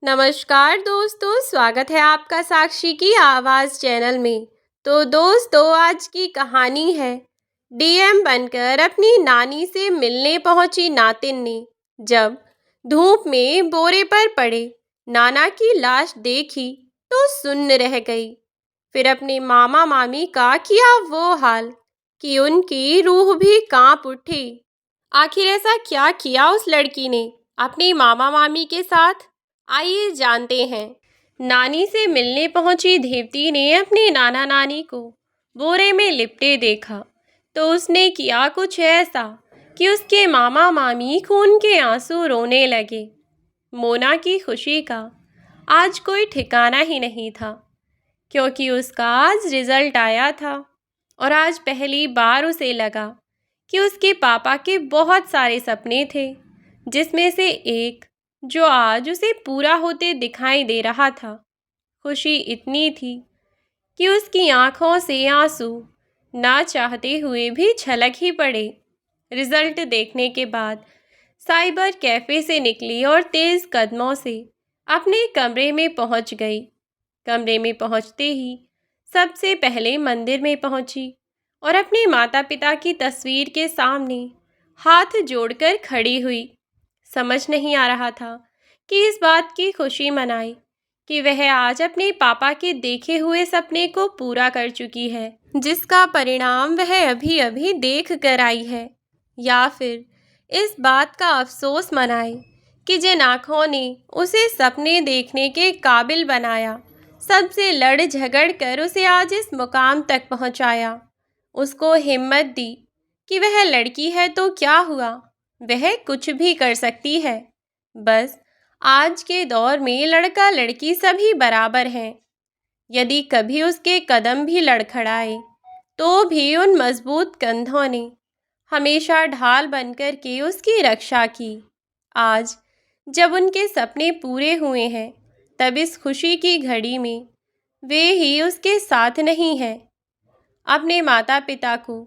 नमस्कार दोस्तों, स्वागत है आपका साक्षी की आवाज़ चैनल में। तो दोस्तों, आज की कहानी है डीएम बनकर अपनी नानी से मिलने पहुंची नातिन ने जब धूप में बोरे पर पड़े नाना की लाश देखी तो सुन्न रह गई। फिर अपने मामा मामी का किया वो हाल कि उनकी रूह भी कांप उठी। आखिर ऐसा क्या किया उस लड़की ने अपनी मामा मामी के साथ, आइए जानते हैं। नानी से मिलने पहुंची देवती ने अपने नाना नानी को बोरे में लिपटे देखा तो उसने किया कुछ ऐसा कि उसके मामा मामी खून के आंसू रोने लगे। मोना की खुशी का आज कोई ठिकाना ही नहीं था, क्योंकि उसका आज रिजल्ट आया था और आज पहली बार उसे लगा कि उसके पापा के बहुत सारे सपने थे, जिसमें से एक जो आज उसे पूरा होते दिखाई दे रहा था। खुशी इतनी थी कि उसकी आंखों से आंसू ना चाहते हुए भी छलक ही पड़े। रिजल्ट देखने के बाद साइबर कैफ़े से निकली और तेज़ कदमों से अपने कमरे में पहुंच गई। कमरे में पहुंचते ही सबसे पहले मंदिर में पहुंची और अपने माता पिता की तस्वीर के सामने हाथ जोड़कर खड़ी हुई। समझ नहीं आ रहा था कि इस बात की खुशी मनाए कि वह आज अपने पापा के देखे हुए सपने को पूरा कर चुकी है, जिसका परिणाम वह अभी अभी देख कर आई है, या फिर इस बात का अफसोस मनाए कि जिन आँखों ने उसे सपने देखने के काबिल बनाया, सबसे लड़ झगड़ कर उसे आज इस मुकाम तक पहुंचाया, उसको हिम्मत दी कि वह लड़की है तो क्या हुआ, वह कुछ भी कर सकती है। बस आज के दौर में लड़का लड़की सभी बराबर हैं। यदि कभी उसके कदम भी लड़खड़ाए तो भी उन मजबूत कंधों ने हमेशा ढाल बनकर के उसकी रक्षा की। आज जब उनके सपने पूरे हुए हैं, तब इस खुशी की घड़ी में वे ही उसके साथ नहीं हैं। अपने माता पिता को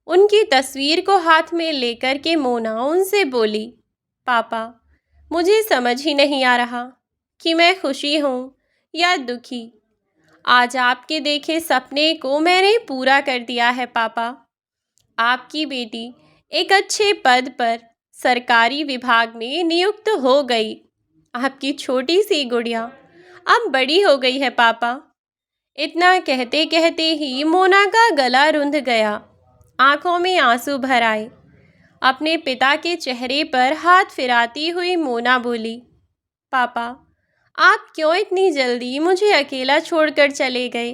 उनकी तस्वीर को हाथ में लेकर के मोना उनसे बोली, पापा, मुझे समझ ही नहीं आ रहा कि मैं खुशी हूँ या दुखी। आज आपके देखे सपने को मैंने पूरा कर दिया है पापा। आपकी बेटी एक अच्छे पद पर सरकारी विभाग में नियुक्त हो गई। आपकी छोटी सी गुड़िया अब बड़ी हो गई है पापा। इतना कहते कहते ही मोना का गला रुंध गया, आंखों में आंसू भर आए। अपने पिता के चेहरे पर हाथ फिराती हुई मोना बोली, पापा, आप क्यों इतनी जल्दी मुझे अकेला छोड़कर चले गए?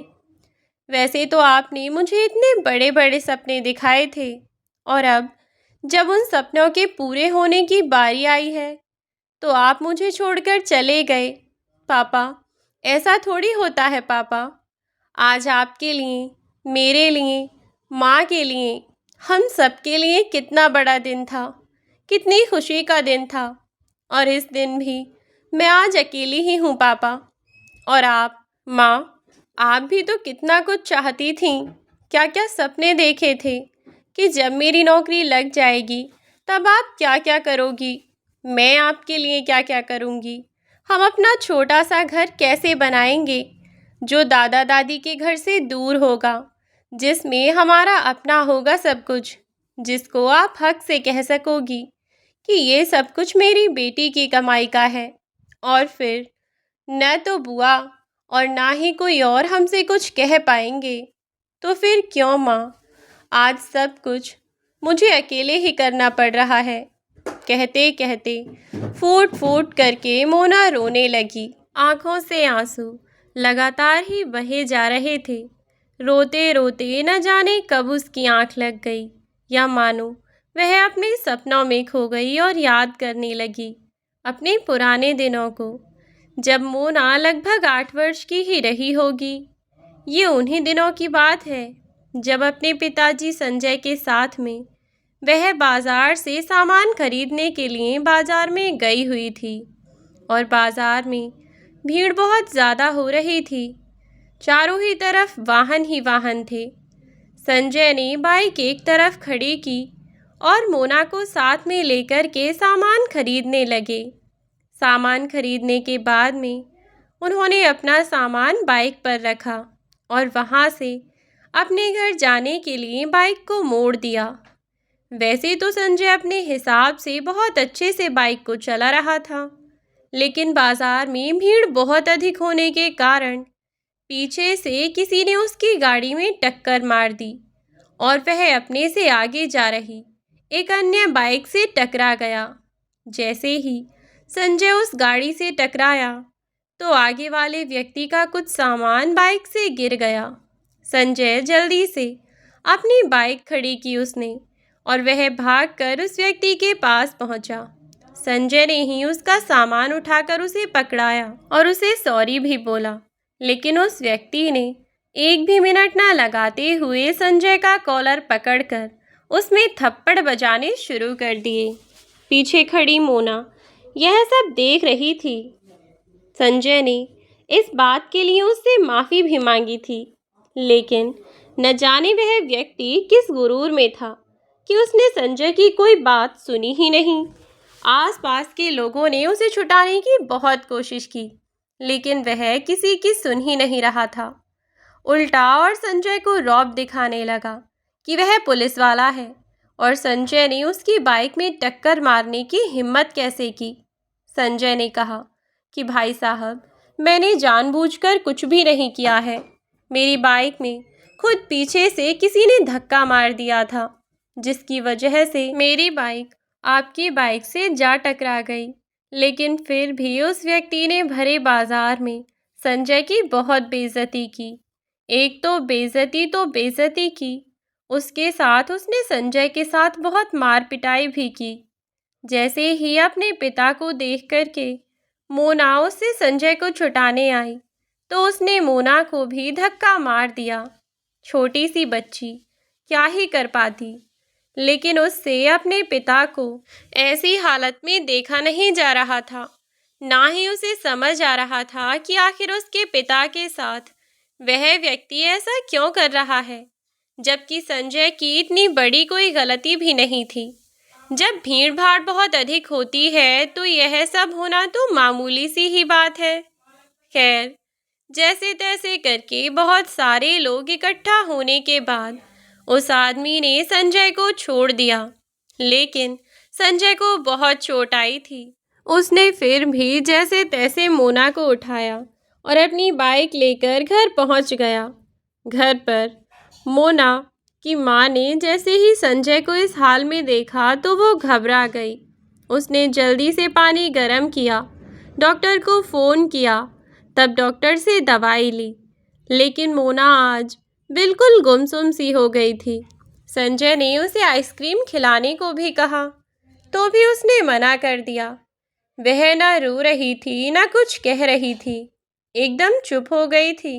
वैसे तो आपने मुझे इतने बड़े बड़े सपने दिखाए थे, और अब जब उन सपनों के पूरे होने की बारी आई है तो आप मुझे छोड़कर चले गए। पापा, ऐसा थोड़ी होता है पापा। आज आपके लिए, मेरे लिए, माँ के लिए, हम सबके लिए कितना बड़ा दिन था, कितनी खुशी का दिन था। और इस दिन भी मैं आज अकेली ही हूँ पापा। और आप माँ, आप भी तो कितना कुछ चाहती थीं, क्या क्या सपने देखे थे कि जब मेरी नौकरी लग जाएगी तब आप क्या क्या करोगी, मैं आपके लिए क्या क्या करूँगी, हम अपना छोटा सा घर कैसे बनाएंगे जो दादा दादी के घर से दूर होगा, जिसमें हमारा अपना होगा सब कुछ, जिसको आप हक से कह सकोगी कि ये सब कुछ मेरी बेटी की कमाई का है। और फिर न तो बुआ और ना ही कोई और हमसे कुछ कह पाएंगे, तो फिर क्यों माँ, आज सब कुछ मुझे अकेले ही करना पड़ रहा है। कहते कहते फूट फूट करके मोना रोने लगी। आंखों से आंसू लगातार ही बहे जा रहे थे। रोते रोते न जाने कब उसकी आंख लग गई, या मानो वह अपने सपनों में खो गई और याद करने लगी अपने पुराने दिनों को, जब मोना लगभग 8 वर्ष की ही रही होगी। ये उन्हीं दिनों की बात है जब अपने पिताजी संजय के साथ में वह बाजार से सामान खरीदने के लिए बाजार में गई हुई थी, और बाजार में भीड़ बहुत ज़्यादा हो रही थी। चारों ही तरफ वाहन ही वाहन थे। संजय ने बाइक एक तरफ खड़ी की और मोना को साथ में लेकर के सामान खरीदने लगे। सामान खरीदने के बाद में उन्होंने अपना सामान बाइक पर रखा और वहाँ से अपने घर जाने के लिए बाइक को मोड़ दिया। वैसे तो संजय अपने हिसाब से बहुत अच्छे से बाइक को चला रहा था, लेकिन बाजार में भीड़ बहुत अधिक होने के कारण पीछे से किसी ने उसकी गाड़ी में टक्कर मार दी और वह अपने से आगे जा रही एक अन्य बाइक से टकरा गया। जैसे ही संजय उस गाड़ी से टकराया तो आगे वाले व्यक्ति का कुछ सामान बाइक से गिर गया। संजय जल्दी से अपनी बाइक खड़ी की उसने और वह भागकर उस व्यक्ति के पास पहुंचा। संजय ने ही उसका सामान उठाकर उसे पकड़ाया और उसे सॉरी भी बोला, लेकिन उस व्यक्ति ने एक भी मिनट ना लगाते हुए संजय का कॉलर पकड़कर उसमें थप्पड़ बजाने शुरू कर दिए। पीछे खड़ी मोना यह सब देख रही थी। संजय ने इस बात के लिए उससे माफ़ी भी मांगी थी, लेकिन न जाने वह व्यक्ति किस गुरूर में था कि उसने संजय की कोई बात सुनी ही नहीं। आसपास के लोगों ने उसे छुटाने की बहुत कोशिश की, लेकिन वह किसी की सुन ही नहीं रहा था। उल्टा और संजय को रौब दिखाने लगा कि वह पुलिस वाला है और संजय ने उसकी बाइक में टक्कर मारने की हिम्मत कैसे की। संजय ने कहा कि भाई साहब, मैंने जानबूझकर कुछ भी नहीं किया है। मेरी बाइक में खुद पीछे से किसी ने धक्का मार दिया था, जिसकी वजह से मेरी बाइक आपकी बाइक से जा टकरा गई। लेकिन फिर भी उस व्यक्ति ने भरे बाजार में संजय की बहुत बेइज्जती की। एक तो बेइज्जती की, उसके साथ उसने संजय के साथ बहुत मार पिटाई भी की। जैसे ही अपने पिता को देख करके मोना उससे संजय को छुटाने आई तो उसने मोना को भी धक्का मार दिया। छोटी सी बच्ची क्या ही कर पाती, लेकिन उससे अपने पिता को ऐसी हालत में देखा नहीं जा रहा था। ना ही उसे समझ आ रहा था कि आखिर उसके पिता के साथ वह व्यक्ति ऐसा क्यों कर रहा है, जबकि संजय की इतनी बड़ी कोई गलती भी नहीं थी। जब भीड़ भाड़ बहुत अधिक होती है तो यह सब होना तो मामूली सी ही बात है। खैर, जैसे तैसे करके बहुत सारे लोग इकट्ठा होने के बाद उस आदमी ने संजय को छोड़ दिया, लेकिन संजय को बहुत चोट आई थी। उसने फिर भी जैसे तैसे मोना को उठाया और अपनी बाइक लेकर घर पहुंच गया। घर पर मोना की माँ ने जैसे ही संजय को इस हाल में देखा तो वो घबरा गई। उसने जल्दी से पानी गर्म किया, डॉक्टर को फ़ोन किया, तब डॉक्टर से दवाई ली, लेकिन मोना आज बिल्कुल गुमसुम सी हो गई थी। संजय ने उसे आइसक्रीम खिलाने को भी कहा तो भी उसने मना कर दिया। वह ना रो रही थी ना कुछ कह रही थी, एकदम चुप हो गई थी।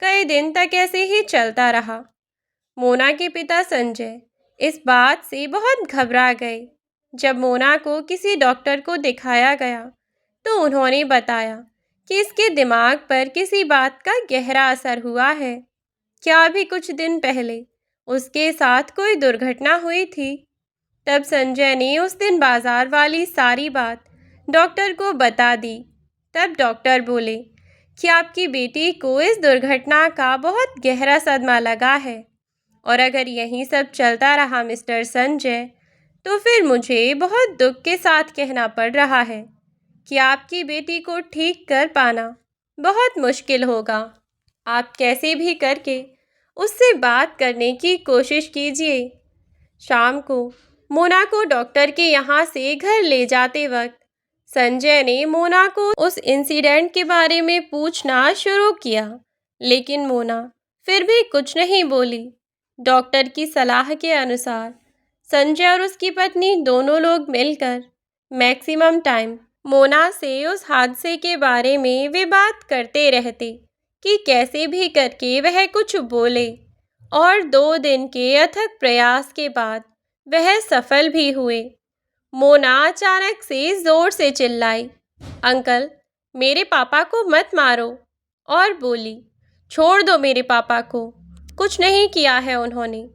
कई दिन तक ऐसे ही चलता रहा। मोना के पिता संजय इस बात से बहुत घबरा गए। जब मोना को किसी डॉक्टर को दिखाया गया तो उन्होंने बताया कि इसके दिमाग पर किसी बात का गहरा असर हुआ है। क्या अभी कुछ दिन पहले उसके साथ कोई दुर्घटना हुई थी। तब संजय ने उस दिन बाजार वाली सारी बात डॉक्टर को बता दी। तब डॉक्टर बोले कि आपकी बेटी को इस दुर्घटना का बहुत गहरा सदमा लगा है और अगर यही सब चलता रहा मिस्टर संजय, तो फिर मुझे बहुत दुख के साथ कहना पड़ रहा है कि आपकी बेटी को ठीक कर पाना बहुत मुश्किल होगा। आप कैसे भी करके उससे बात करने की कोशिश कीजिए। शाम को मोना को डॉक्टर के यहाँ से घर ले जाते वक्त संजय ने मोना को उस इंसिडेंट के बारे में पूछना शुरू किया, लेकिन मोना फिर भी कुछ नहीं बोली। डॉक्टर की सलाह के अनुसार संजय और उसकी पत्नी दोनों लोग मिलकर मैक्सिमम टाइम मोना से उस हादसे के बारे में वे बात करते रहते कि कैसे भी करके वह कुछ बोले, और 2 दिन के अथक प्रयास के बाद वह सफल भी हुए। मोना अचानक से जोर से चिल्लाई, अंकल, मेरे पापा को मत मारो, और बोली, छोड़ दो मेरे पापा को, कुछ नहीं किया है उन्होंने।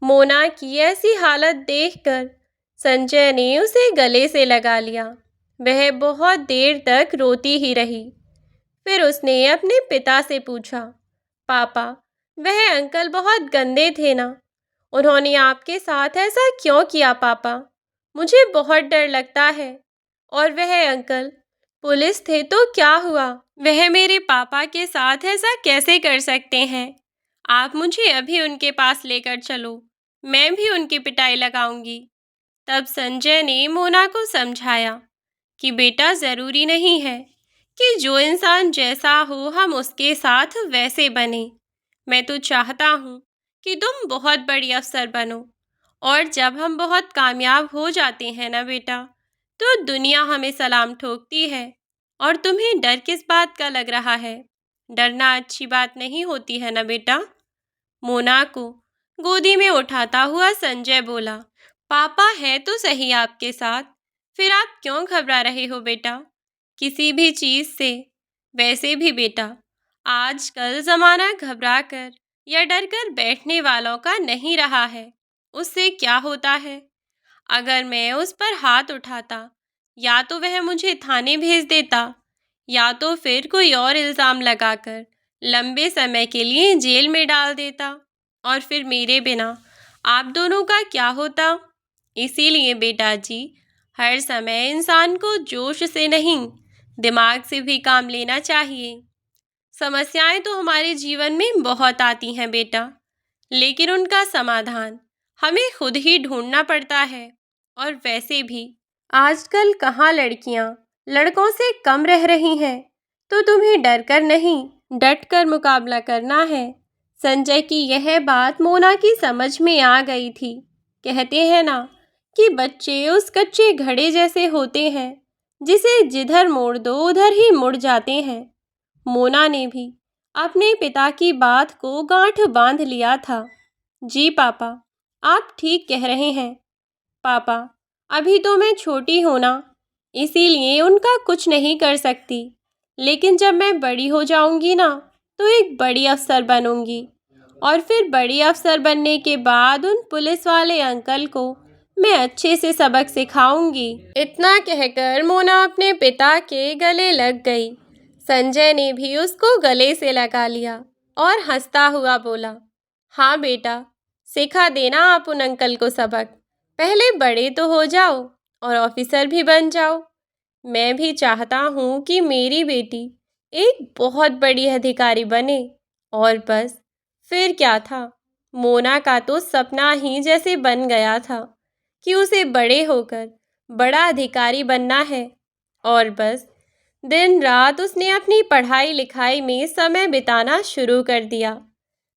मोना की ऐसी हालत देखकर संजय ने उसे गले से लगा लिया। वह बहुत देर तक रोती ही रही। फिर उसने अपने पिता से पूछा, पापा, वह अंकल बहुत गंदे थे ना? उन्होंने आपके साथ ऐसा क्यों किया पापा? मुझे बहुत डर लगता है। और वह अंकल पुलिस थे तो क्या हुआ? वह मेरे पापा के साथ ऐसा कैसे कर सकते हैं? आप मुझे अभी उनके पास लेकर चलो, मैं भी उनकी पिटाई लगाऊंगी। तब संजय ने मोना को समझाया कि बेटा, जरूरी नहीं है कि जो इंसान जैसा हो हम उसके साथ वैसे बने। मैं तो चाहता हूँ कि तुम बहुत बड़ी अफसर बनो, और जब हम बहुत कामयाब हो जाते हैं ना बेटा, तो दुनिया हमें सलाम ठोकती है। और तुम्हें डर किस बात का लग रहा है? डरना अच्छी बात नहीं होती है ना बेटा। मोना को गोदी में उठाता हुआ संजय बोला, पापा है तो सही आपके साथ, फिर आप क्यों घबरा रहे हो बेटा किसी भी चीज से? वैसे भी बेटा, आजकल जमाना घबरा कर या डर कर बैठने वालों का नहीं रहा है। उससे क्या होता है? अगर मैं उस पर हाथ उठाता, या तो वह मुझे थाने भेज देता, या तो फिर कोई और इल्ज़ाम लगाकर लंबे समय के लिए जेल में डाल देता, और फिर मेरे बिना आप दोनों का क्या होता? इसीलिए बेटा जी, हर समय इंसान को जोश से नहीं, दिमाग से भी काम लेना चाहिए। समस्याएं तो हमारे जीवन में बहुत आती हैं बेटा, लेकिन उनका समाधान हमें खुद ही ढूंढना पड़ता है। और वैसे भी आजकल कहाँ लड़कियां लड़कों से कम रह रही हैं, तो तुम्हें डर कर नहीं, डट कर मुकाबला करना है। संजय की यह बात मोना की समझ में आ गई थी। कहते हैं ना कि बच्चे उस कच्चे घड़े जैसे होते हैं जिसे जिधर मोड़ दो उधर ही मुड़ जाते हैं। मोना ने भी अपने पिता की बात को गांठ बांध लिया था। जी पापा, आप ठीक कह रहे हैं। पापा, अभी तो मैं छोटी हूं ना, इसीलिए उनका कुछ नहीं कर सकती। लेकिन जब मैं बड़ी हो जाऊंगी ना, तो एक बड़ी अफसर बनूंगी। और फिर बड़ी अफसर बनने के बाद उन पुलिस वाले अंकल को मैं अच्छे से सबक सिखाऊंगी। इतना कहकर मोना अपने पिता के गले लग गई। संजय ने भी उसको गले से लगा लिया और हंसता हुआ बोला, हाँ बेटा, सिखा देना आप उन अंकल को सबक। पहले बड़े तो हो जाओ और ऑफिसर भी बन जाओ। मैं भी चाहता हूँ कि मेरी बेटी एक बहुत बड़ी अधिकारी बने। और बस, फिर क्या था, मोना का तो सपना ही जैसे बन गया था कि उसे बड़े होकर बड़ा अधिकारी बनना है। और बस दिन रात उसने अपनी पढ़ाई लिखाई में समय बिताना शुरू कर दिया।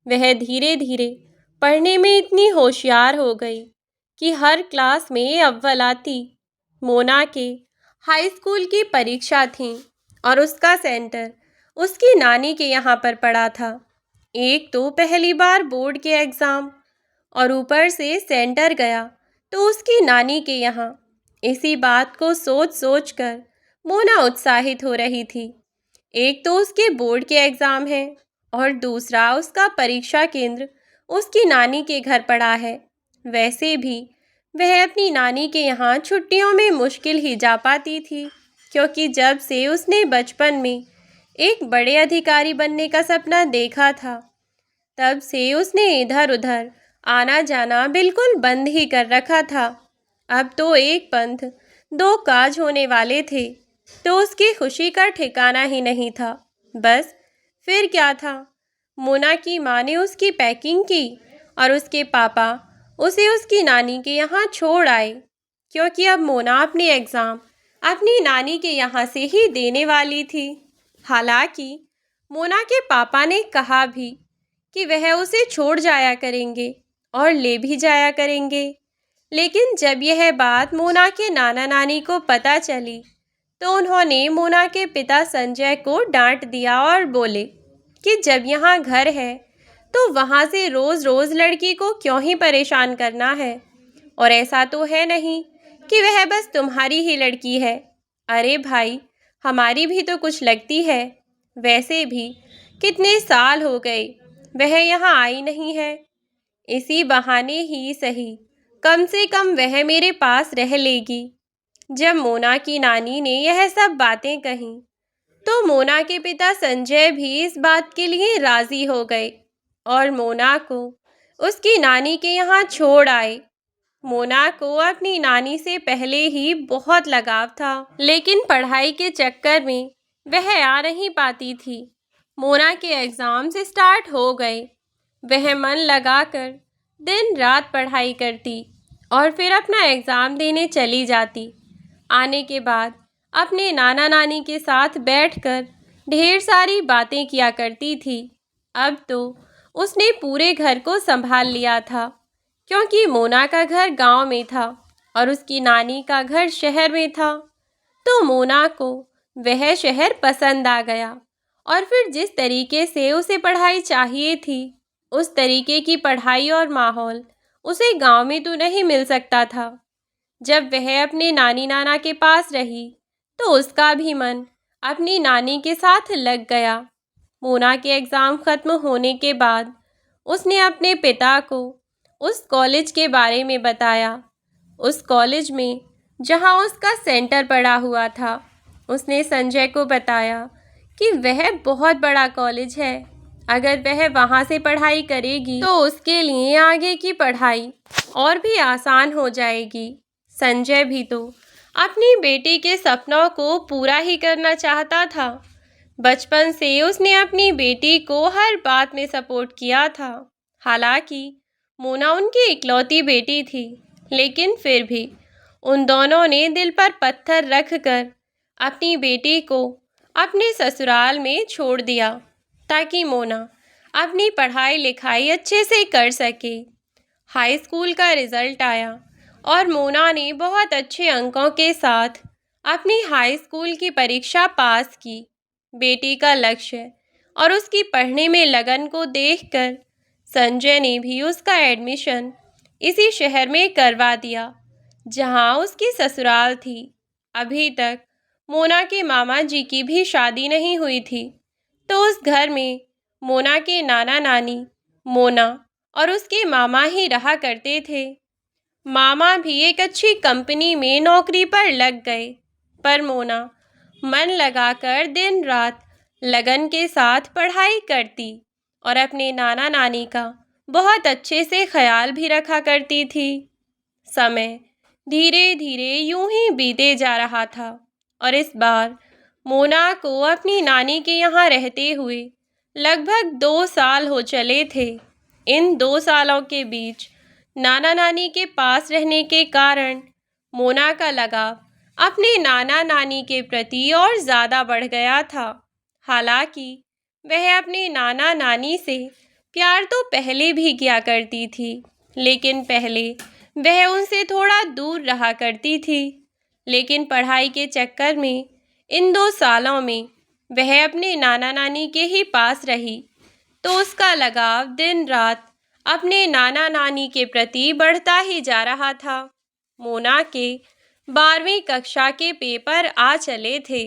वह धीरे धीरे पढ़ने में इतनी होशियार हो गई कि हर क्लास में अव्वल आती। मोना के हाई स्कूल की परीक्षा थी और उसका सेंटर उसकी नानी के यहाँ पर पड़ा था। एक तो पहली बार बोर्ड के एग्ज़ाम, और ऊपर से सेंटर गया तो उसकी नानी के यहाँ। इसी बात को सोच सोच कर मोना उत्साहित हो रही थी। एक तो उसके बोर्ड के एग्ज़ाम है, और दूसरा उसका परीक्षा केंद्र उसकी नानी के घर पड़ा है। वैसे भी वह अपनी नानी के यहाँ छुट्टियों में मुश्किल ही जा पाती थी, क्योंकि जब से उसने बचपन में एक बड़े अधिकारी बनने का सपना देखा था, तब से उसने इधर उधर आना जाना बिल्कुल बंद ही कर रखा था। अब तो एक पंथ दो काज होने वाले थे, तो उसकी खुशी का ठिकाना ही नहीं था। बस, फिर क्या था, मोना की माँ ने उसकी पैकिंग की और उसके पापा उसे उसकी नानी के यहाँ छोड़ आए, क्योंकि अब मोना अपने एग्ज़ाम अपनी नानी के यहाँ से ही देने वाली थी। हालांकि मोना के पापा ने कहा भी कि वह उसे छोड़ जाया करेंगे और ले भी जाया करेंगे, लेकिन जब यह बात मोना के नाना नानी को पता चली, तो उन्होंने मोना के पिता संजय को डांट दिया और बोले कि जब यहाँ घर है तो वहाँ से रोज़ रोज़ लड़की को क्यों ही परेशान करना है। और ऐसा तो है नहीं कि वह बस तुम्हारी ही लड़की है। अरे भाई, हमारी भी तो कुछ लगती है। वैसे भी कितने साल हो गए वह यहाँ आई नहीं है। इसी बहाने ही सही, कम से कम वह मेरे पास रह लेगी। जब मोना की नानी ने यह सब बातें कहीं तो मोना के पिता संजय भी इस बात के लिए राजी हो गए और मोना को उसकी नानी के यहाँ छोड़ आए। मोना को अपनी नानी से पहले ही बहुत लगाव था, लेकिन पढ़ाई के चक्कर में वह आ नहीं पाती थी। मोना के एग्ज़ाम्स स्टार्ट हो गए। वह मन लगाकर दिन रात पढ़ाई करती और फिर अपना एग्ज़ाम देने चली जाती। आने के बाद अपने नाना नानी के साथ बैठकर ढेर सारी बातें किया करती थी। अब तो उसने पूरे घर को संभाल लिया था, क्योंकि मोना का घर गांव में था और उसकी नानी का घर शहर में था। तो मोना को वह शहर पसंद आ गया और फिर जिस तरीके से उसे पढ़ाई चाहिए थी, उस तरीके की पढ़ाई और माहौल उसे गांव में तो नहीं मिल सकता था। जब वह अपने नानी नाना के पास रही तो उसका भी मन अपनी नानी के साथ लग गया। मोना के एग्ज़ाम ख़त्म होने के बाद उसने अपने पिता को उस कॉलेज के बारे में बताया। उस कॉलेज में जहां उसका सेंटर पड़ा हुआ था, उसने संजय को बताया कि वह बहुत बड़ा कॉलेज है। अगर वह वहां से पढ़ाई करेगी तो उसके लिए आगे की पढ़ाई और भी आसान हो जाएगी। संजय भी तो अपनी बेटी के सपनों को पूरा ही करना चाहता था। बचपन से उसने अपनी बेटी को हर बात में सपोर्ट किया था। हालांकि मोना उनकी इकलौती बेटी थी, लेकिन फिर भी उन दोनों ने दिल पर पत्थर रखकर अपनी बेटी को अपने ससुराल में छोड़ दिया ताकि मोना अपनी पढ़ाई लिखाई अच्छे से कर सके। हाई स्कूल का रिज़ल्ट आया और मोना ने बहुत अच्छे अंकों के साथ अपनी हाई स्कूल की परीक्षा पास की। बेटी का लक्ष्य और उसकी पढ़ने में लगन को देखकर संजय ने भी उसका एडमिशन इसी शहर में करवा दिया जहां उसकी ससुराल थी। अभी तक मोना के मामा जी की भी शादी नहीं हुई थी, तो उस घर में मोना के नाना नानी, मोना और उसके मामा ही रहा करते थे। मामा भी एक अच्छी कंपनी में नौकरी पर लग गए, पर मोना मन लगाकर दिन रात लगन के साथ पढ़ाई करती और अपने नाना नानी का बहुत अच्छे से ख्याल भी रखा करती थी। समय धीरे धीरे यूं ही बीते जा रहा था और इस बार मोना को अपनी नानी के यहाँ रहते हुए लगभग 2 साल हो चले थे। इन 2 सालों के बीच नाना नानी के पास रहने के कारण मोना का लगाव अपने नाना नानी के प्रति और ज़्यादा बढ़ गया था। हालांकि वह अपने नाना नानी से प्यार तो पहले भी किया करती थी, लेकिन पहले वह उनसे थोड़ा दूर रहा करती थी। लेकिन पढ़ाई के चक्कर में इन 2 सालों में वह अपने नाना नानी के ही पास रही, तो उसका लगाव दिन रात अपने नाना नानी के प्रति बढ़ता ही जा रहा था। मोना के 12वीं कक्षा के पेपर आ चले थे।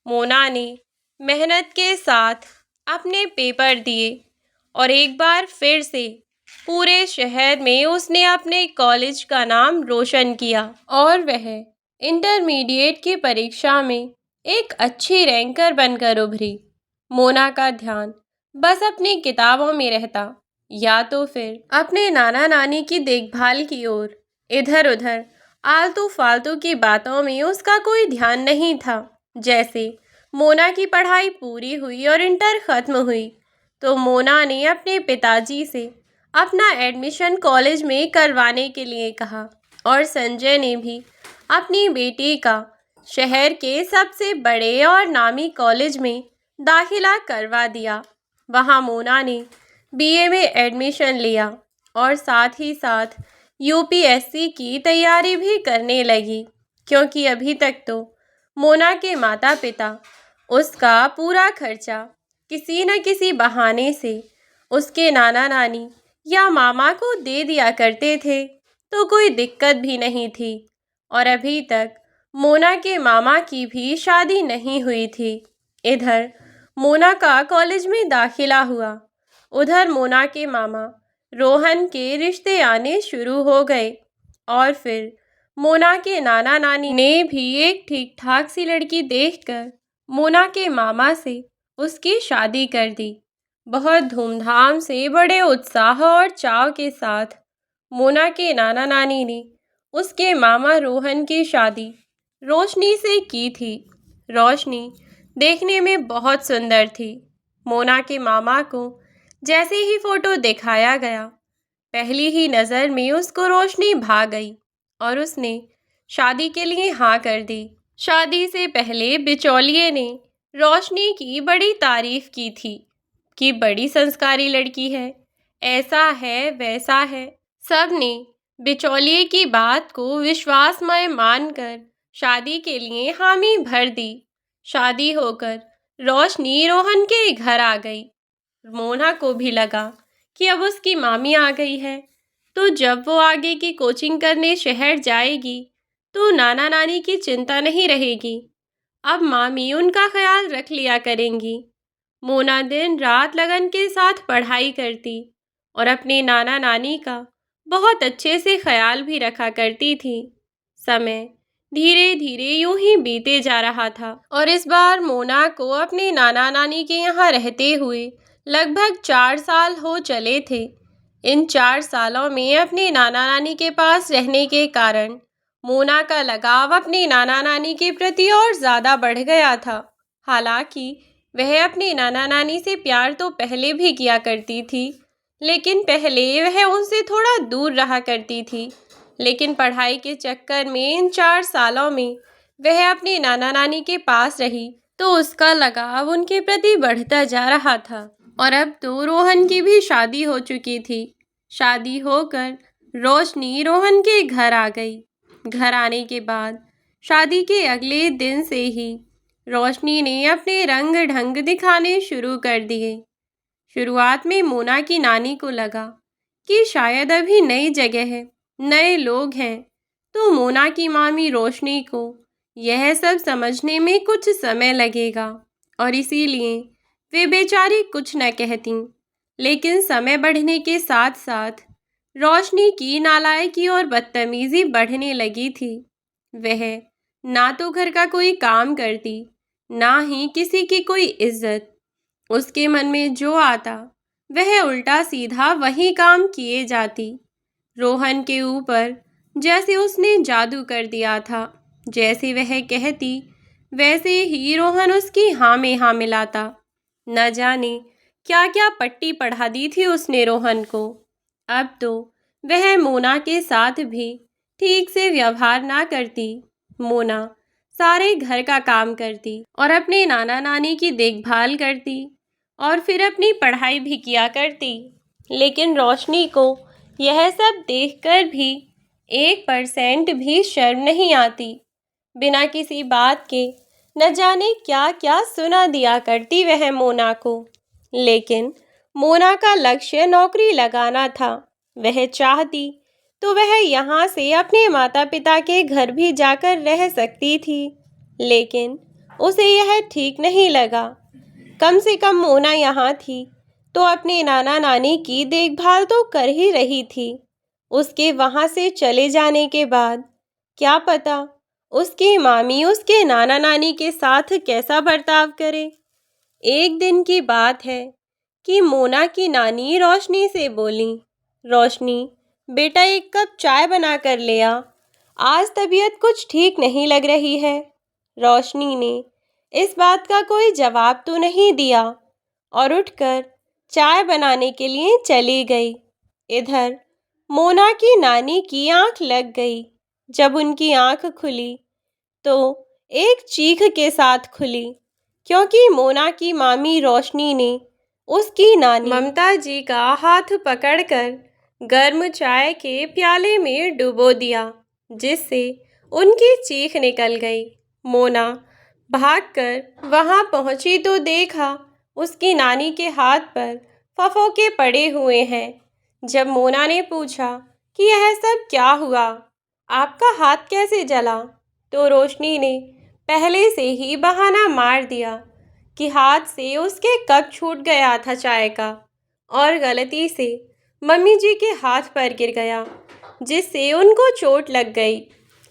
मोना ने मेहनत के साथ अपने पेपर दिए और एक बार फिर से पूरे शहर में उसने अपने कॉलेज का नाम रोशन किया और वह इंटरमीडिएट की परीक्षा में एक अच्छी रैंकर बनकर उभरी। मोना का ध्यान बस अपनी किताबों में रहता या तो फिर अपने नाना नानी की देखभाल की ओर। इधर उधर आलतू फालतू की बातों में उसका कोई ध्यान नहीं था। जैसे मोना की पढ़ाई पूरी हुई और इंटर ख़त्म हुई तो मोना ने अपने पिताजी से अपना एडमिशन कॉलेज में करवाने के लिए कहा और संजय ने भी अपनी बेटी का शहर के सबसे बड़े और नामी कॉलेज में दाखिला करवा दिया। वहाँ मोना ने बीए में एडमिशन लिया और साथ ही साथ यूपीएससी की तैयारी भी करने लगी, क्योंकि अभी तक तो मोना के माता पिता उसका पूरा खर्चा किसी न किसी बहाने से उसके नाना नानी या मामा को दे दिया करते थे, तो कोई दिक्कत भी नहीं थी। और अभी तक मोना के मामा की भी शादी नहीं हुई थी। इधर मोना का कॉलेज में दाखिला हुआ, उधर मोना के मामा रोहन के रिश्ते आने शुरू हो गए और फिर मोना के नाना नानी ने भी एक ठीक ठाक सी लड़की देखकर मोना के मामा से उसकी शादी कर दी। बहुत धूमधाम से, बड़े उत्साह और चाव के साथ मोना के नाना नानी ने उसके मामा रोहन की शादी रोशनी से की थी। रोशनी देखने में बहुत सुंदर थी। मोना के मामा को जैसे ही फोटो दिखाया गया, पहली ही नज़र में उसको रोशनी भा गई और उसने शादी के लिए हाँ कर दी। शादी से पहले बिचौलिए ने रोशनी की बड़ी तारीफ की थी कि बड़ी संस्कारी लड़की है, ऐसा है वैसा है। सब ने बिचौलिए की बात को विश्वासमय मानकर शादी के लिए हामी भर दी। शादी होकर रोशनी रोहन के घर आ गई। मोना को भी लगा कि अब उसकी मामी आ गई है, तो जब वो आगे की कोचिंग करने शहर जाएगी तो नाना नानी की चिंता नहीं रहेगी। अब मामी उनका ख्याल रख लिया करेंगी। मोना दिन रात लगन के साथ पढ़ाई करती और अपने नाना नानी का बहुत अच्छे से ख्याल भी रखा करती थी। समय धीरे धीरे यूं ही बीते जा रहा था और इस बार मोना को अपने नाना नानी के यहाँ रहते हुए लगभग 4 साल हो चले थे। इन 4 सालों में अपने नाना नानी के पास रहने के कारण मोना का लगाव अपने नाना नानी के प्रति और ज़्यादा बढ़ गया था। हालांकि वह अपने नाना नानी से प्यार तो पहले भी किया करती थी, लेकिन पहले वह उनसे थोड़ा दूर रहा करती थी। लेकिन पढ़ाई के चक्कर में इन 4 सालों में वह अपने नाना नानी के पास रही तो उसका लगाव उनके प्रति बढ़ता जा रहा था। और अब तो रोहन की भी शादी हो चुकी थी। शादी होकर रोशनी रोहन के घर आ गई। घर आने के बाद शादी के अगले दिन से ही रोशनी ने अपने रंग ढंग दिखाने शुरू कर दिए। शुरुआत में मोना की नानी को लगा कि शायद अभी नई जगह है, नए लोग हैं, तो मोना की मामी रोशनी को यह सब समझने में कुछ समय लगेगा और इसीलिए वे बेचारी कुछ न कहती। लेकिन समय बढ़ने के साथ साथ रोशनी की नालायकी और बदतमीजी बढ़ने लगी थी। वह ना तो घर का कोई काम करती, ना ही किसी की कोई इज्जत। उसके मन में जो आता वह उल्टा सीधा वही काम किए जाती। रोहन के ऊपर जैसे उसने जादू कर दिया था। जैसे वह कहती वैसे ही रोहन उसकी हाँ में हाँ मिलाता। न जाने क्या क्या पट्टी पढ़ा दी थी उसने रोहन को। अब तो वह मोना के साथ भी ठीक से व्यवहार ना करती। मोना सारे घर का काम करती और अपने नाना नानी की देखभाल करती और फिर अपनी पढ़ाई भी किया करती। लेकिन रोशनी को यह सब देखकर भी 1% भी शर्म नहीं आती। बिना किसी बात के न जाने क्या क्या सुना दिया करती वह मोना को। लेकिन मोना का लक्ष्य नौकरी लगाना था। वह चाहती तो वह यहाँ से अपने माता पिता के घर भी जाकर रह सकती थी, लेकिन उसे यह ठीक नहीं लगा। कम से कम मोना यहाँ थी तो अपने नाना नानी की देखभाल तो कर ही रही थी। उसके वहाँ से चले जाने के बाद क्या पता उसकी मामी उसके नाना नानी के साथ कैसा बर्ताव करे। एक दिन की बात है कि मोना की नानी रोशनी से बोली, रोशनी बेटा, एक कप चाय बना कर ले आ, आज तबीयत कुछ ठीक नहीं लग रही है। रोशनी ने इस बात का कोई जवाब तो नहीं दिया और उठकर चाय बनाने के लिए चली गई। इधर मोना की नानी की आंख लग गई। जब उनकी आंख खुली तो एक चीख के साथ खुली, क्योंकि मोना की मामी रोशनी ने उसकी नानी ममता जी का हाथ पकड़कर गर्म चाय के प्याले में डुबो दिया, जिससे उनकी चीख निकल गई। मोना भागकर वहां पहुंची तो देखा उसकी नानी के हाथ पर फफोके पड़े हुए हैं। जब मोना ने पूछा कि यह सब क्या हुआ, आपका हाथ कैसे जला, तो रोशनी ने पहले से ही बहाना मार दिया कि हाथ से उसके कप छूट गया था चाय का और गलती से मम्मी जी के हाथ पर गिर गया, जिससे उनको चोट लग गई।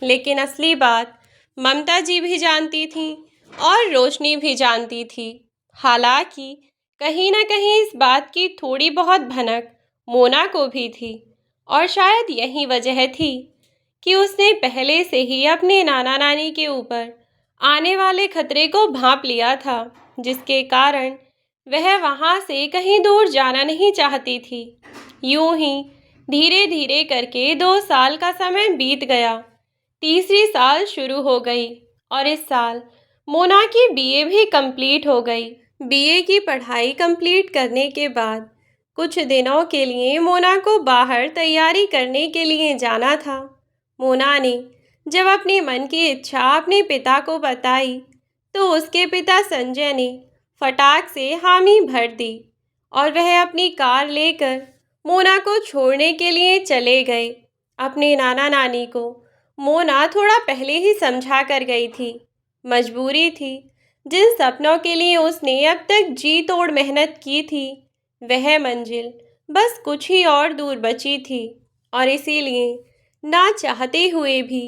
लेकिन असली बात ममता जी भी जानती थीं और रोशनी भी जानती थी। हालांकि कहीं ना कहीं इस बात की थोड़ी बहुत भनक मोना को भी थी, और शायद यही वजह थी कि उसने पहले से ही अपने नाना नानी के ऊपर आने वाले खतरे को भांप लिया था, जिसके कारण वह वहां से कहीं दूर जाना नहीं चाहती थी। यूं ही धीरे धीरे करके 2 साल का समय बीत गया। तीसरी साल शुरू हो गई और इस साल मोना की बीए भी कंप्लीट हो गई। बीए की पढ़ाई कंप्लीट करने के बाद कुछ दिनों के लिए मोना को बाहर तैयारी करने के लिए जाना था। मोना ने जब अपने मन की इच्छा अपने पिता को बताई तो उसके पिता संजय ने फटाक से हामी भर दी और वह अपनी कार लेकर मोना को छोड़ने के लिए चले गए। अपने नाना नानी को मोना थोड़ा पहले ही समझा कर गई थी। मजबूरी थी। जिन सपनों के लिए उसने अब तक जी तोड़ मेहनत की थी, वह मंजिल बस कुछ ही और दूर बची थी, और इसीलिए ना चाहते हुए भी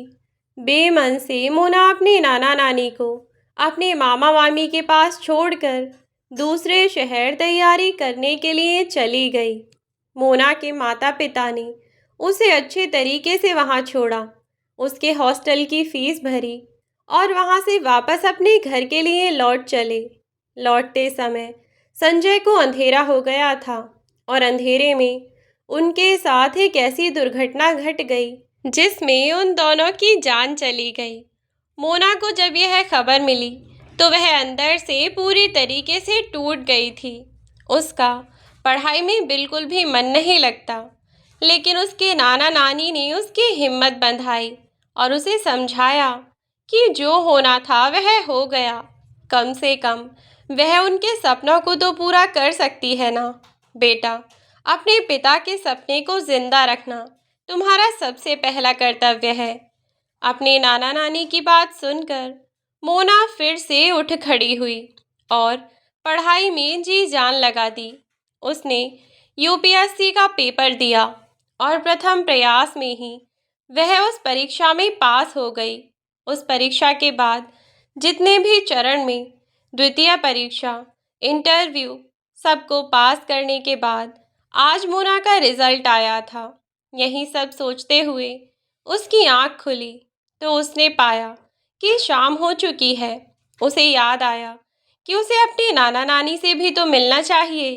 बेमन से मोना अपने नाना नानी को अपने मामा मामी के पास छोड़कर दूसरे शहर तैयारी करने के लिए चली गई। मोना के माता पिता ने उसे अच्छे तरीके से वहां छोड़ा, उसके हॉस्टल की फीस भरी और वहां से वापस अपने घर के लिए लौट चले। लौटते समय संजय को अंधेरा हो गया था और अंधेरे में उनके साथ एक ऐसी दुर्घटना घट गई जिसमें उन दोनों की जान चली गई। मोना को जब यह खबर मिली तो वह अंदर से पूरी तरीके से टूट गई थी। उसका पढ़ाई में बिल्कुल भी मन नहीं लगता, लेकिन उसके नाना नानी ने उसकी हिम्मत बंधाई और उसे समझाया कि जो होना था वह हो गया। कम से कम वह उनके सपनों को तो पूरा कर सकती है ना। बेटा, अपने पिता के सपने को जिंदा रखना तुम्हारा सबसे पहला कर्तव्य है। अपने नाना नानी की बात सुनकर मोना फिर से उठ खड़ी हुई और पढ़ाई में जी जान लगा दी। उसने यूपीएससी का पेपर दिया और प्रथम प्रयास में ही वह उस परीक्षा में पास हो गई। उस परीक्षा के बाद जितने भी चरण में द्वितीय परीक्षा, इंटरव्यू, सबको पास करने के बाद आज मोना का रिजल्ट आया था। यही सब सोचते हुए उसकी आंख खुली तो उसने पाया कि शाम हो चुकी है। उसे याद आया कि उसे अपने नाना नानी से भी तो मिलना चाहिए।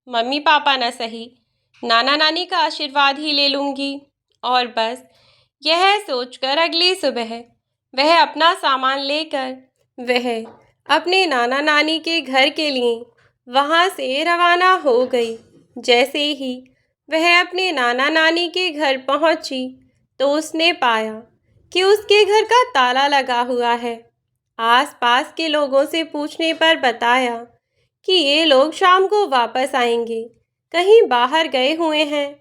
मम्मी पापा न सही, नाना नानी का आशीर्वाद ही ले लूंगी। और बस यह सोचकर अगली सुबह वह अपना सामान लेकर वह अपने नाना नानी के घर के लिए वहां से रवाना हो गई। जैसे ही वह अपने नाना नानी के घर पहुंची तो उसने पाया कि उसके घर का ताला लगा हुआ है। आसपास के लोगों से पूछने पर बताया कि ये लोग शाम को वापस आएंगे, कहीं बाहर गए हुए हैं।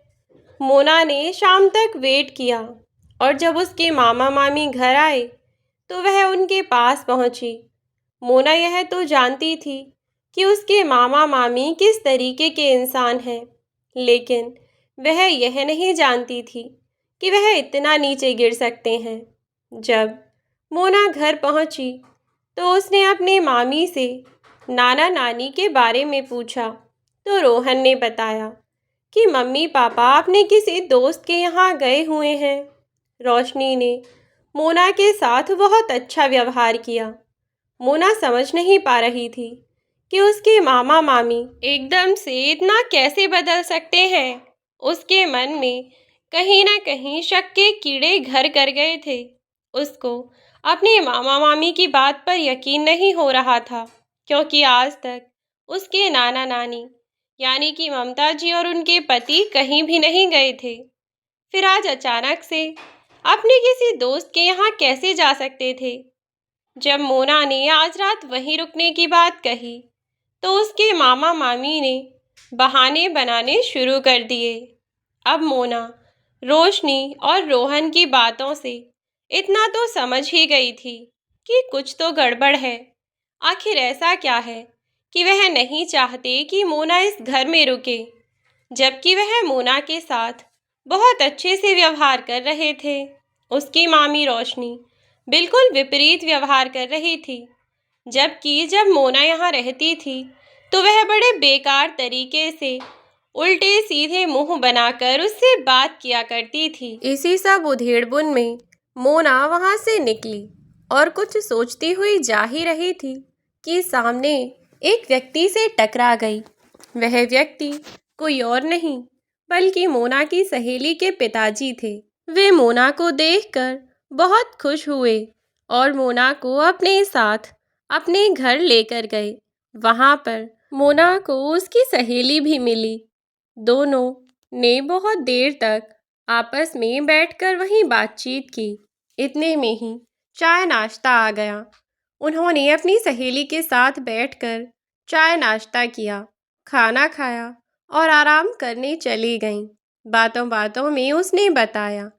मोना ने शाम तक वेट किया और जब उसके मामा मामी घर आए तो वह उनके पास पहुंची। मोना यह तो जानती थी कि उसके मामा मामी किस तरीके के इंसान हैं, लेकिन वह यह नहीं जानती थी कि वह इतना नीचे गिर सकते हैं। जब मोना घर पहुंची तो उसने अपने मामी से नाना नानी के बारे में पूछा तो रोहन ने बताया कि मम्मी पापा अपने किसी दोस्त के यहाँ गए हुए हैं। रोशनी ने मोना के साथ बहुत अच्छा व्यवहार किया। मोना समझ नहीं पा रही थी कि उसके मामा मामी एकदम से इतना कैसे बदल सकते हैं। उसके मन में कहीं ना कहीं शक के कीड़े घर कर गए थे। उसको अपने मामा मामी की बात पर यकीन नहीं हो रहा था, क्योंकि आज तक उसके नाना नानी यानी कि ममता जी और उनके पति कहीं भी नहीं गए थे। फिर आज अचानक से अपने किसी दोस्त के यहाँ कैसे जा सकते थे। जब मोना ने आज रात वहीं रुकने की बात कही तो उसके मामा मामी ने बहाने बनाने शुरू कर दिए। अब मोना रोशनी और रोहन की बातों से इतना तो समझ ही गई थी कि कुछ तो गड़बड़ है। आखिर ऐसा क्या है कि वह नहीं चाहते कि मोना इस घर में रुके, जबकि वह मोना के साथ बहुत अच्छे से व्यवहार कर रहे थे। उसकी मामी रोशनी बिल्कुल विपरीत व्यवहार कर रही थी। जबकि जब मोना यहाँ रहती थी तो वह बड़े बेकार तरीके से उल्टे सीधे मुंह बनाकर उससे बात किया करती थी। इसी सब उधेड़बुन में मोना वहां से निकली और कुछ सोचती हुई जा ही रही थी कि सामने एक व्यक्ति से टकरा गई। वह व्यक्ति कोई और नहीं बल्कि मोना की सहेली के पिताजी थे। वे मोना को देखकर बहुत खुश हुए और मोना को अपने साथ अपने घर लेकर गए। वहां पर मोना को उसकी सहेली भी मिली। दोनों ने बहुत देर तक आपस में बैठकर वहीं बातचीत की। इतने में ही चाय नाश्ता आ गया। उन्होंने अपनी सहेली के साथ बैठकर चाय नाश्ता किया, खाना खाया और आराम करने चली गईं। बातों बातों में उसने बताया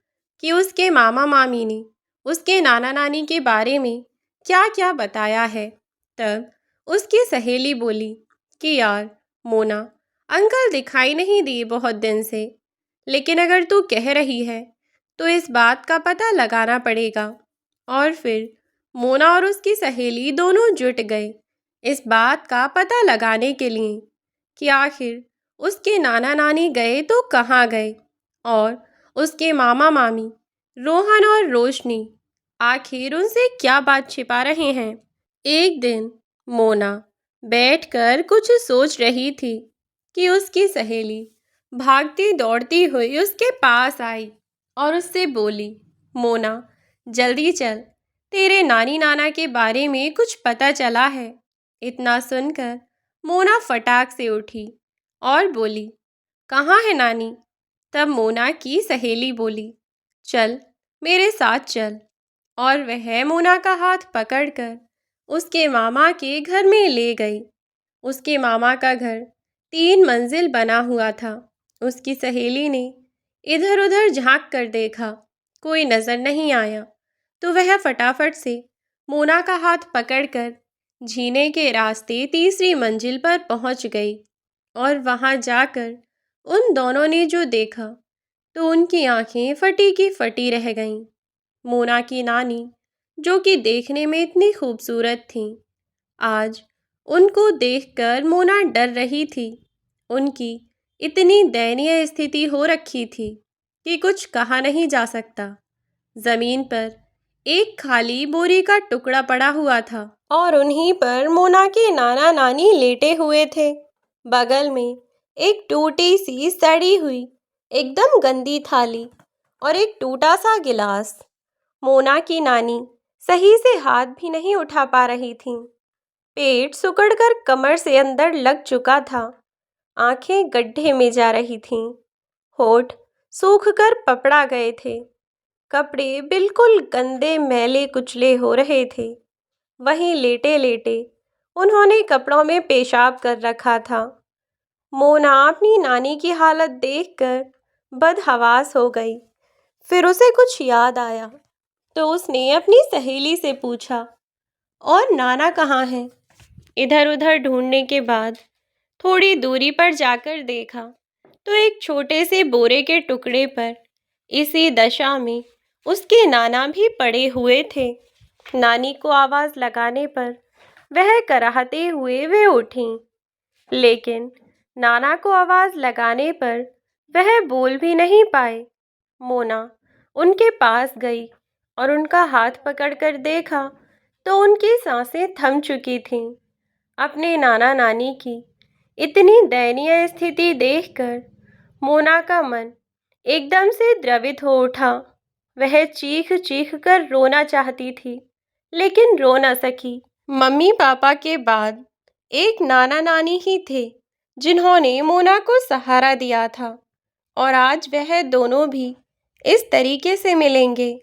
कि उसके मामा मामी ने उसके नाना नानी के बारे में क्या क्या बताया है। तब उसकी सहेली बोली कि यार मोना, अंकल दिखाई नहीं दिए बहुत दिन से, लेकिन अगर तू कह रही है तो इस बात का पता लगाना पड़ेगा। और फिर मोना और उसकी सहेली दोनों जुट गए इस बात का पता लगाने के लिए कि आखिर उसके नाना नानी गए तो कहाँ गए और उसके मामा मामी रोहन और रोशनी आखिर उनसे क्या बात छिपा रहे हैं। एक दिन मोना बैठकर कुछ सोच रही थी कि उसकी सहेली भागती दौड़ती हुई उसके पास आई और उससे बोली, मोना जल्दी चल, तेरे नानी नाना के बारे में कुछ पता चला है। इतना सुनकर मोना फटाक से उठी और बोली, कहाँ है नानी? तब मोना की सहेली बोली, चल मेरे साथ चल। और वह मोना का हाथ पकड़कर उसके मामा के घर में ले गई। उसके मामा का घर 3 मंजिल बना हुआ था। उसकी सहेली ने इधर उधर झांक कर देखा, कोई नजर नहीं आया तो वह फटाफट से मोना का हाथ पकड़कर झीने के रास्ते 3री मंजिल पर पहुंच गई। और वहां जाकर उन दोनों ने जो देखा तो उनकी आंखें फटी की फटी रह गईं। मोना की नानी, जो कि देखने में इतनी खूबसूरत थी, आज उनको देखकर मोना डर रही थी। उनकी इतनी दयनीय स्थिति हो रखी थी कि कुछ कहा नहीं जा सकता। जमीन पर एक खाली बोरी का टुकड़ा पड़ा हुआ था और उन्हीं पर मोना के नाना नानी लेटे हुए थे। बगल में एक टूटी सी सड़ी हुई एकदम गंदी थाली और एक टूटा सा गिलास। मोना की नानी सही से हाथ भी नहीं उठा पा रही थीं। पेट सिकुड़कर कमर से अंदर लग चुका था। आंखें गड्ढे में जा रही थीं। होठ सूखकर पपड़ा गए थे। कपड़े बिल्कुल गंदे मैले कुचले हो रहे थे। वहीं लेटे लेटे उन्होंने कपड़ों में पेशाब कर रखा था। मोना अपनी नानी की हालत देखकर बदहवास हो गई। फिर उसे कुछ याद आया तो उसने अपनी सहेली से पूछा, और नाना कहाँ हैं? इधर उधर ढूंढने के बाद थोड़ी दूरी पर जाकर देखा तो एक छोटे से बोरे के टुकड़े पर इसी दशा में उसके नाना भी पड़े हुए थे। नानी को आवाज लगाने पर वह कराहते हुए वे उठीं, लेकिन नाना को आवाज लगाने पर वह बोल भी नहीं पाए। मोना उनके पास गई और उनका हाथ पकड़कर देखा तो उनकी सांसें थम चुकी थीं। अपने नाना नानी की इतनी दयनीय स्थिति देखकर मोना का मन एकदम से द्रवित हो उठा। वह चीख चीख कर रोना चाहती थी, लेकिन रो न सकी। मम्मी पापा के बाद एक नाना नानी ही थे जिन्होंने मोना को सहारा दिया था, और आज वह दोनों भी इस तरीके से मिलेंगे।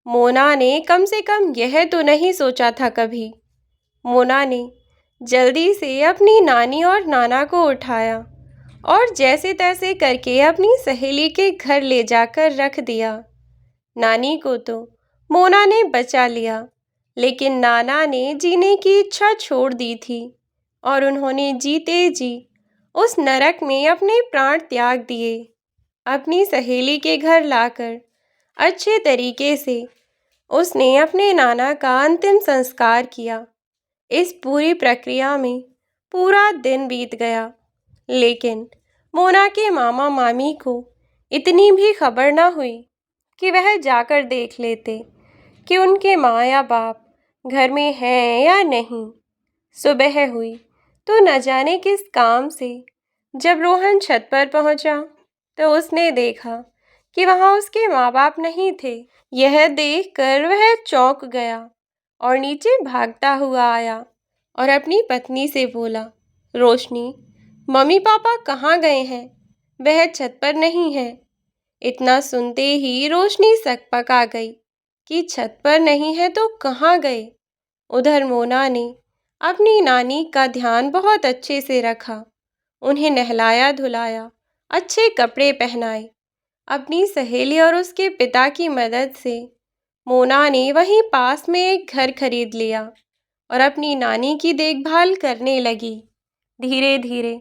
मोना ने कम से कम यह तो नहीं सोचा था कभी। मोना ने जल्दी से अपनी नानी और नाना को उठाया और जैसे तैसे करके अपनी सहेली के घर ले जाकर रख दिया। नानी को तो मोना ने बचा लिया, लेकिन नाना ने जीने की इच्छा छोड़ दी थी और उन्होंने जीते जी उस नरक में अपने प्राण त्याग दिए। अपनी सहेली के घर लाकर अच्छे तरीके से उसने अपने नाना का अंतिम संस्कार किया। इस पूरी प्रक्रिया में पूरा दिन बीत गया, लेकिन मोना के मामा मामी को इतनी भी खबर न हुई कि वह जाकर देख लेते कि उनके माँ या बाप घर में हैं या नहीं। सुबह हुई तो न जाने किस काम से जब रोहन छत पर पहुंचा तो उसने देखा कि वहां उसके माँ बाप नहीं थे। यह देखकर वह चौंक गया और नीचे भागता हुआ आया और अपनी पत्नी से बोला, रोशनी, मम्मी पापा कहाँ गए हैं? वह छत पर नहीं है। इतना सुनते ही रोशनी सकपका गई कि छत पर नहीं है तो कहाँ गए। उधर मोना ने अपनी नानी का ध्यान बहुत अच्छे से रखा, उन्हें नहलाया धुलाया, अच्छे कपड़े पहनाए। अपनी सहेली और उसके पिता की मदद से मोना ने वहीं पास में एक घर खरीद लिया और अपनी नानी की देखभाल करने लगी। धीरे धीरे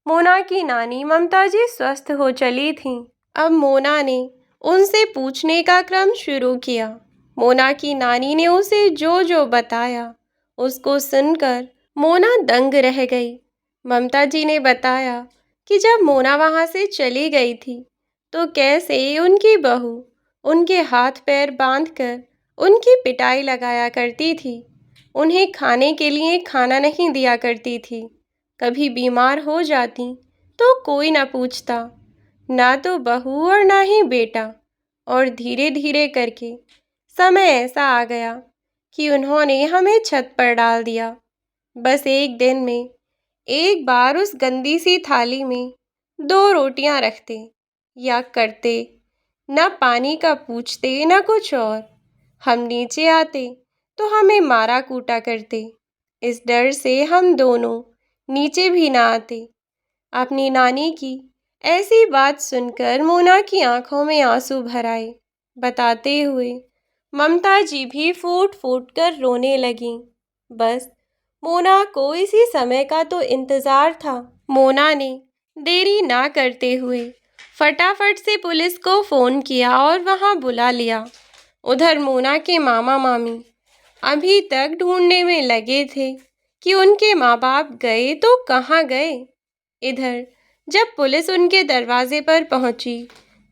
मोना की नानी ममता जी स्वस्थ हो चली थीं। अब मोना ने उनसे पूछने का क्रम शुरू किया। मोना की नानी ने उसे जो जो बताया उसको सुनकर मोना दंग रह गई। ममता जी ने बताया कि जब मोना वहाँ से चली गई थी तो कैसे उनकी बहू उनके हाथ पैर बांधकर उनकी पिटाई लगाया करती थी, उन्हें खाने के लिए खाना नहीं दिया करती थी, कभी बीमार हो जाती तो कोई ना पूछता, ना तो बहू और ना ही बेटा। और धीरे धीरे करके समय ऐसा आ गया कि उन्होंने हमें छत पर डाल दिया। बस एक दिन में एक बार उस गंदी सी थाली में 2 रोटियां रखते या करते, न पानी का पूछते न कुछ और। हम नीचे आते तो हमें मारा कूटा करते। इस डर से हम दोनों नीचे भी ना आते। अपनी नानी की ऐसी बात सुनकर मोना की आंखों में आंसू भर आए। बताते हुए ममता जी भी फूट फूट कर रोने लगीं। बस मोना को इसी समय का तो इंतजार था। मोना ने देरी ना करते हुए फटाफट से पुलिस को फ़ोन किया और वहां बुला लिया। उधर मोना के मामा मामी अभी तक ढूंढने में लगे थे कि उनके माँ बाप गए तो कहाँ गए। इधर जब पुलिस उनके दरवाजे पर पहुंची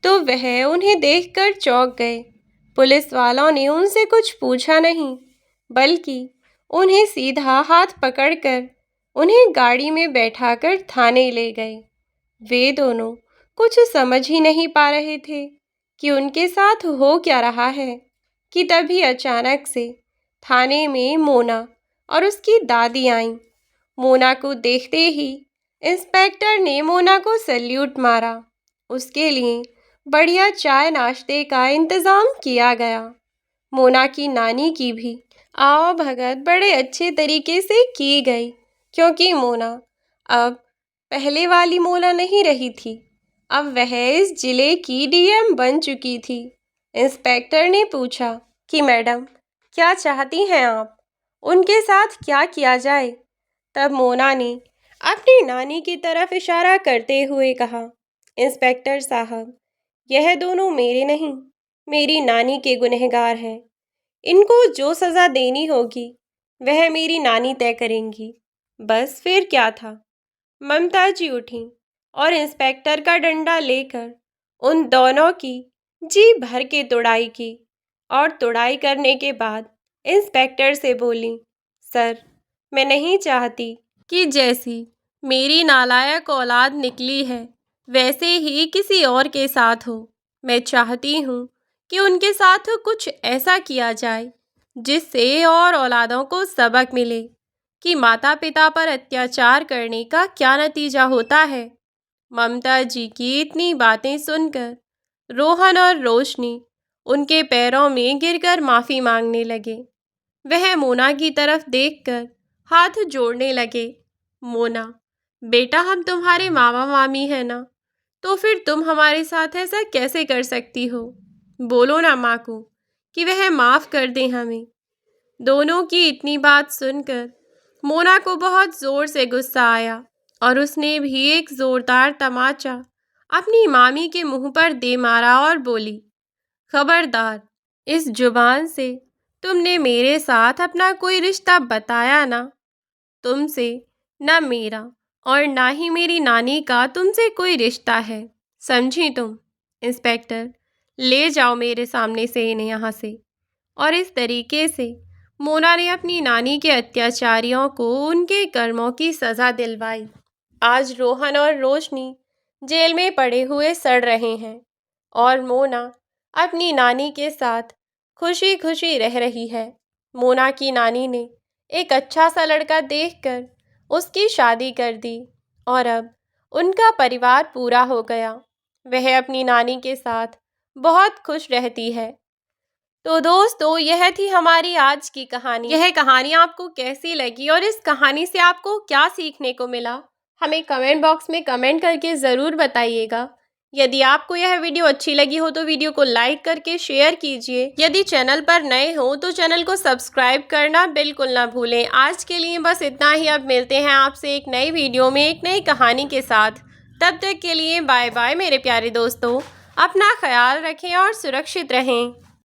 तो वह उन्हें देखकर चौंक गए। पुलिस वालों ने उनसे कुछ पूछा नहीं, बल्कि उन्हें सीधा हाथ पकड़कर उन्हें गाड़ी में बैठाकर थाने ले गए। वे दोनों कुछ समझ ही नहीं पा रहे थे कि उनके साथ हो क्या रहा है कि तभी अचानक से थाने में मोना और उसकी दादी आईं। मोना को देखते ही इंस्पेक्टर ने मोना को सैल्यूट मारा। उसके लिए बढ़िया चाय नाश्ते का इंतज़ाम किया गया। मोना की नानी की भी आओ भगत बड़े अच्छे तरीके से की गई, क्योंकि मोना अब पहले वाली मोना नहीं रही थी। अब वह इस जिले की डीएम बन चुकी थी। इंस्पेक्टर ने पूछा कि मैडम, क्या चाहती हैं आप? उनके साथ क्या किया जाए? तब मोना ने अपनी नानी की तरफ इशारा करते हुए कहा, इंस्पेक्टर साहब, यह दोनों मेरे नहीं, मेरी नानी के गुनहगार हैं। इनको जो सज़ा देनी होगी वह मेरी नानी तय करेंगी। बस फिर क्या था। ममता जी उठीं और इंस्पेक्टर का डंडा लेकर उन दोनों की जी भर के तुड़ाई की और तुड़ाई करने के बाद इंस्पेक्टर से बोली, सर, मैं नहीं चाहती कि जैसी मेरी नालायक औलाद निकली है वैसे ही किसी और के साथ हो। मैं चाहती हूँ कि उनके साथ कुछ ऐसा किया जाए जिससे और औलादों को सबक मिले कि माता पिता पर अत्याचार करने का क्या नतीजा होता है। ममता जी की इतनी बातें सुनकर रोहन और रोशनी उनके पैरों में गिरकर माफ़ी मांगने लगे। वह मोना की तरफ देखकर हाथ जोड़ने लगे। मोना, बेटा, हम तुम्हारे मामा मामी हैं ना, तो फिर तुम हमारे साथ ऐसा कैसे कर सकती हो? बोलो ना माँ को कि वह माफ़ कर दें हमें। दोनों की इतनी बात सुनकर मोना को बहुत ज़ोर से गुस्सा आया और उसने भी एक ज़ोरदार तमाचा अपनी मामी के मुंह पर दे मारा और बोली, खबरदार, इस जुबान से तुमने मेरे साथ अपना कोई रिश्ता बताया ना। तुमसे ना मेरा और ना ही मेरी नानी का तुमसे कोई रिश्ता है, समझी तुम? इंस्पेक्टर, ले जाओ मेरे सामने से इन्हें यहाँ से। और इस तरीके से मोना ने अपनी नानी के अत्याचारियों को उनके कर्मों की सज़ा दिलवाई। आज रोहन और रोशनी जेल में पड़े हुए सड़ रहे हैं और मोना अपनी नानी के साथ खुशी खुशी रह रही है। मोना की नानी ने एक अच्छा सा लड़का देखकर उसकी शादी कर दी और अब उनका परिवार पूरा हो गया। वह अपनी नानी के साथ बहुत खुश रहती है। तो दोस्तों, यह थी हमारी आज की कहानी। यह कहानी आपको कैसी लगी और इस कहानी से आपको क्या सीखने को मिला, हमें कमेंट बॉक्स में कमेंट करके ज़रूर बताइएगा। यदि आपको यह वीडियो अच्छी लगी हो तो वीडियो को लाइक करके शेयर कीजिए। यदि चैनल पर नए हो तो चैनल को सब्सक्राइब करना बिल्कुल ना भूलें। आज के लिए बस इतना ही। अब मिलते हैं आपसे एक नई वीडियो में एक नई कहानी के साथ। तब तक के लिए बाय बाय मेरे प्यारे दोस्तों। अपना ख्याल रखें और सुरक्षित रहें।